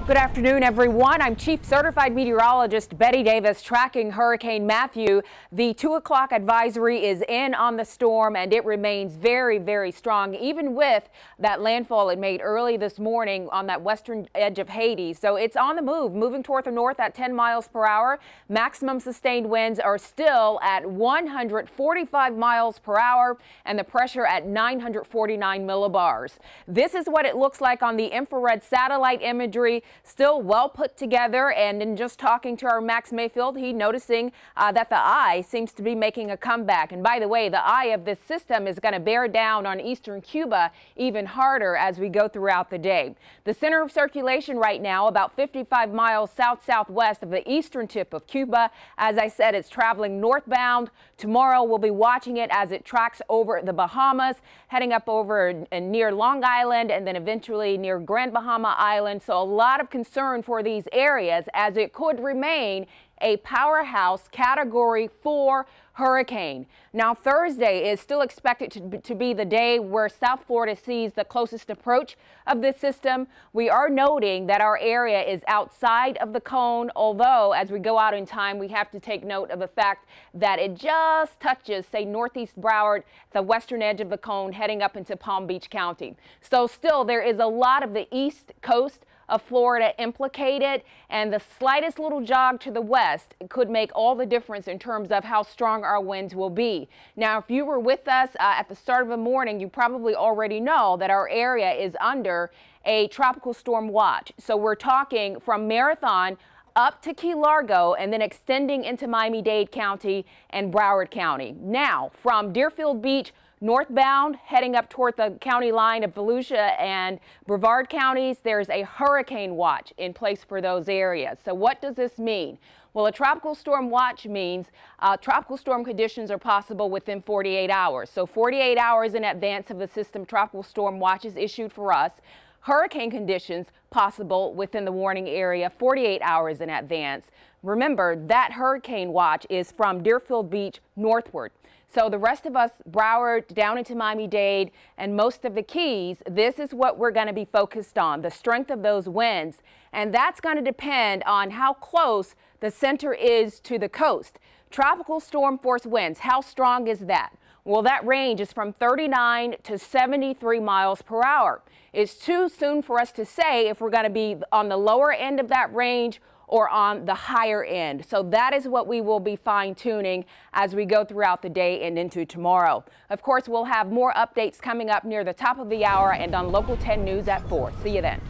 Good afternoon, everyone. I'm Chief Certified Meteorologist Betty Davis tracking Hurricane Matthew. The 2 o'clock advisory is in on the storm and it remains very, very strong, even with that landfall it made early this morning on that western edge of Haiti. So it's on the move, moving toward the north at 10 miles per hour. Maximum sustained winds are still at 145 miles per hour and the pressure at 949 millibars. This is what it looks like on the infrared satellite imagery. Still well put together, and in just talking to our Max Mayfield, he noticing that the eye seems to be making a comeback. And by the way, the eye of this system is going to bear down on eastern Cuba even harder as we go throughout the day. The center of circulation right now about 55 miles south-southwest of the eastern tip of Cuba. As I said, it's traveling northbound. Tomorrow we'll be watching it as it tracks over the Bahamas, heading up over near Long Island and then eventually near Grand Bahama Island. So a lot of concern for these areas as it could remain a powerhouse Category 4 hurricane. Now, Thursday is still expected to be the day where South Florida sees the closest approach of this system. We are noting that our area is outside of the cone, although as we go out in time, we have to take note of the fact that it just touches, say, northeast Broward, the western edge of the cone, heading up into Palm Beach County. So still, there is a lot of the east coast of Florida implicated, and the slightest little jog to the west could make all the difference in terms of how strong our winds will be. Now, if you were with us at the start of the morning, you probably already know that our area is under a tropical storm watch. So we're talking from Marathon up to Key Largo and then extending into Miami-Dade County and Broward County. Now, from Deerfield Beach northbound, heading up toward the county line of Volusia and Brevard counties, there's a hurricane watch in place for those areas. So what does this mean? Well, a tropical storm watch means tropical storm conditions are possible within 48 hours. So 48 hours in advance of the system, tropical storm watch is issued for us. Hurricane conditions possible within the warning area 48 hours in advance. Remember, that hurricane watch is from Deerfield Beach northward. So the rest of us, Broward down into Miami-Dade and most of the Keys, this is what we're going to be focused on, the strength of those winds. And that's going to depend on how close the center is to the coast. Tropical storm force winds, how strong is that? Well, that range is from 39 to 73 miles per hour. It's too soon for us to say if we're going to be on the lower end of that range or on the higher end. So that is what we will be fine-tuning as we go throughout the day and into tomorrow. Of course, we'll have more updates coming up near the top of the hour and on Local 10 News at 4. See you then.